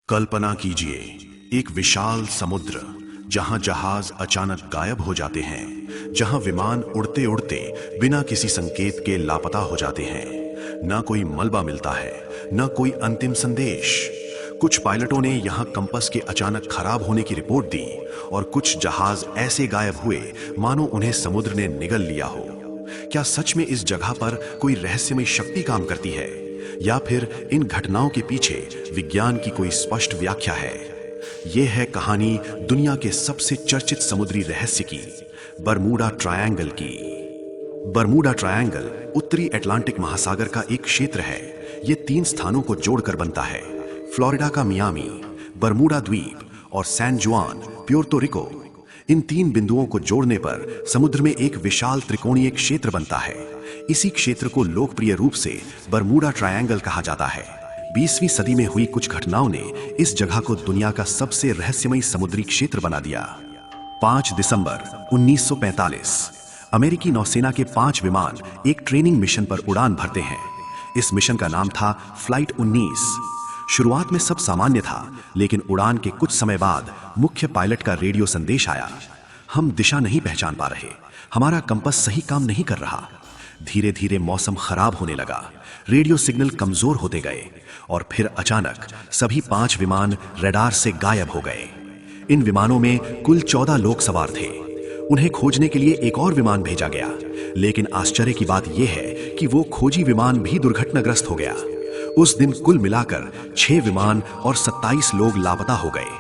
कल्पना कीजिए, एक विशाल समुद्र जहां जहाज अचानक गायब हो जाते हैं, जहां विमान उड़ते उड़ते बिना किसी संकेत के लापता हो जाते हैं। ना कोई मलबा मिलता है, ना कोई अंतिम संदेश। कुछ पायलटों ने यहां कंपस के अचानक खराब होने की रिपोर्ट दी और कुछ जहाज ऐसे गायब हुए मानो उन्हें समुद्र ने निगल लिया हो। क्या सच में इस जगह पर कोई रहस्यमय शक्ति काम करती है, या फिर इन घटनाओं के पीछे विज्ञान की कोई स्पष्ट व्याख्या है? यह है कहानी दुनिया के सबसे चर्चित समुद्री रहस्य की, बरमूडा ट्रायंगल की। बरमूडा ट्रायंगल उत्तरी अटलांटिक महासागर का एक क्षेत्र है। यह 3 स्थानों को जोड़कर बनता है: फ्लोरिडा का मियामी, बरमूडा द्वीप और सैन जुआन, प्योर्तो रिको। इन 3 बिंदुओं को जोड़ने पर समुद्र में एक विशाल त्रिकोणीय क्षेत्र बनता है। इसी क्षेत्र को लोकप्रिय रूप से बरमूडा ट्रायंगल कहा जाता है। 20वीं सदी में हुई कुछ घटनाओं ने इस जगह को दुनिया का सबसे रहस्यमय समुद्री क्षेत्र बना दिया। 5 दिसंबर 1945 अमेरिकी नौसेना के 5 विमान एक ट्रेनिंग मिशन पर उड़ान भरते हैं। इस मिशन का नाम था फ्लाइट 19। शुरुआत में सब सामान्य था, लेकिन उड़ान के कुछ समय बाद मुख्य पायलट का रेडियो संदेश आया। हम दिशा नहीं पहचान पा रहे, हमारा कंपास सही काम नहीं कर रहा। धीरे धीरे मौसम खराब होने लगा, रेडियो सिग्नल कमजोर होते गए और फिर अचानक सभी 5 विमान रडार से गायब हो गए। इन विमानों में कुल 14 लोग सवार थे। उन्हें खोजने के लिए एक और विमान भेजा गया, लेकिन आश्चर्य की बात यह है कि वो खोजी विमान भी दुर्घटनाग्रस्त हो गया। उस दिन कुल मिलाकर 6 विमान और 27 लोग लापता हो गए।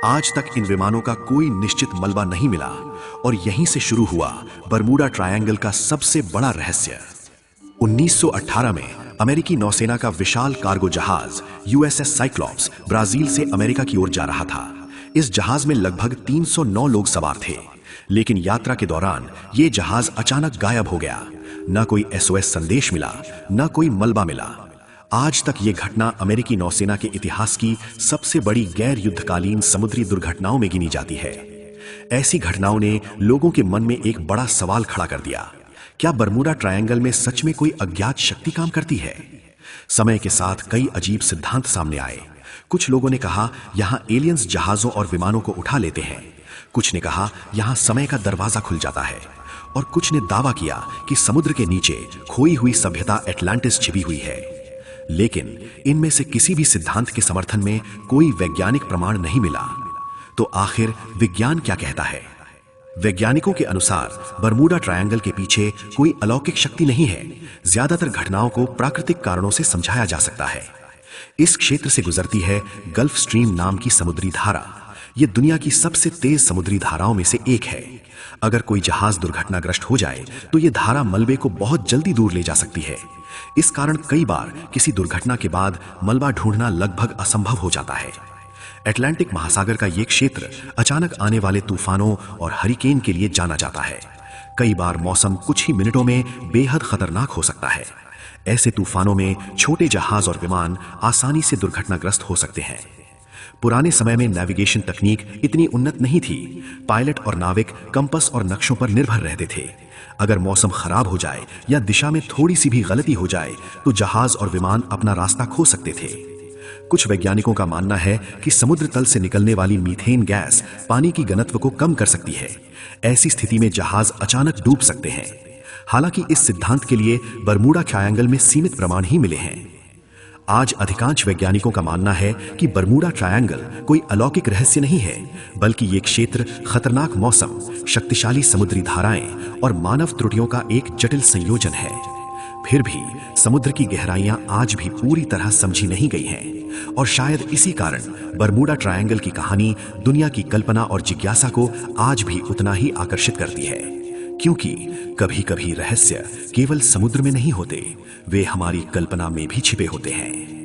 आज तक इन विमानों का कोई निश्चित मलबा नहीं मिला और यहीं से शुरू हुआ बरमूडा ट्रायंगल का सबसे बड़ा रहस्य। 1918 में अमेरिकी नौसेना का विशाल कार्गो जहाज यूएसएस साइक्लॉप्स ब्राजील से अमेरिका की ओर जा रहा था। इस जहाज में लगभग 309 लोग सवार थे, लेकिन यात्रा के दौरान यह जहाज अचानक गायब हो गया। न कोई एसओएस संदेश मिला, न कोई मलबा मिला। आज तक यह घटना अमेरिकी नौसेना के इतिहास की सबसे बड़ी गैर युद्धकालीन समुद्री दुर्घटनाओं में गिनी जाती है। ऐसी घटनाओं ने लोगों के मन में एक बड़ा सवाल खड़ा कर दिया: क्या बरमूडा ट्रायंगल में सच में कोई अज्ञात शक्ति काम करती है? समय के साथ कई अजीब सिद्धांत सामने आए। कुछ लोगों ने कहा यहां एलियंस जहाजों और विमानों को उठा लेते हैं। कुछ ने कहा यहां समय का दरवाजा खुल जाता है, और कुछ ने दावा किया कि समुद्र के नीचे खोई हुई सभ्यता एटलांटिस छिपी हुई है। लेकिन इनमें से किसी भी सिद्धांत के समर्थन में कोई वैज्ञानिक प्रमाण नहीं मिला। तो आखिर विज्ञान क्या कहता है? वैज्ञानिकों के अनुसार बरमूडा ट्रायंगल के पीछे कोई अलौकिक शक्ति नहीं है। ज्यादातर घटनाओं को प्राकृतिक कारणों से समझाया जा सकता है। इस क्षेत्र से गुजरती है गल्फ स्ट्रीम नाम की समुद्री धारा। यह दुनिया की सबसे तेज समुद्री धाराओं में से एक है। अगर कोई जहाज दुर्घटनाग्रस्त हो जाए तो यह धारा मलबे को बहुत जल्दी दूर ले जा सकती है। इस कारण कई बार किसी दुर्घटना के बाद मलबा ढूंढना लगभग असंभव हो जाता है। अटलांटिक महासागर का यह क्षेत्र अचानक आने वाले तूफानों और हरिकेन के लिए जाना जाता है। कई बार मौसम कुछ ही मिनटों में बेहद खतरनाक हो सकता है। ऐसे तूफानों में छोटे जहाज और विमान आसानी से दुर्घटनाग्रस्त हो सकते हैं। पुराने समय में नेविगेशन तकनीक इतनी उन्नत नहीं थी। पायलट और नाविक कंपास और नक्शों पर निर्भर रहते थे। अगर मौसम खराब हो जाए या दिशा में थोड़ी सी भी गलती हो जाए तो जहाज और विमान अपना रास्ता खो सकते थे। कुछ वैज्ञानिकों का मानना है कि समुद्र तल से निकलने वाली मीथेन गैस पानी की घनत्व को कम कर सकती है। ऐसी स्थिति में जहाज अचानक डूब सकते हैं। हालांकि इस सिद्धांत के लिए बरमूडा ट्रायंगल में सीमित प्रमाण ही मिले हैं। आज अधिकांश वैज्ञानिकों का मानना है कि बरमूडा ट्रायंगल कोई अलौकिक रहस्य नहीं है, बल्कि ये क्षेत्र खतरनाक मौसम, शक्तिशाली समुद्री धाराएं और मानव त्रुटियों का एक जटिल संयोजन है। फिर भी समुद्र की गहराइयां आज भी पूरी तरह समझी नहीं गई हैं, और शायद इसी कारण बरमूडा ट्रायंगल की कहानी दुनिया की कल्पना और जिज्ञासा को आज भी उतना ही आकर्षित करती है। क्योंकि कभी-कभी रहस्य केवल समुद्र में नहीं होते, वे हमारी कल्पना में भी छिपे होते हैं।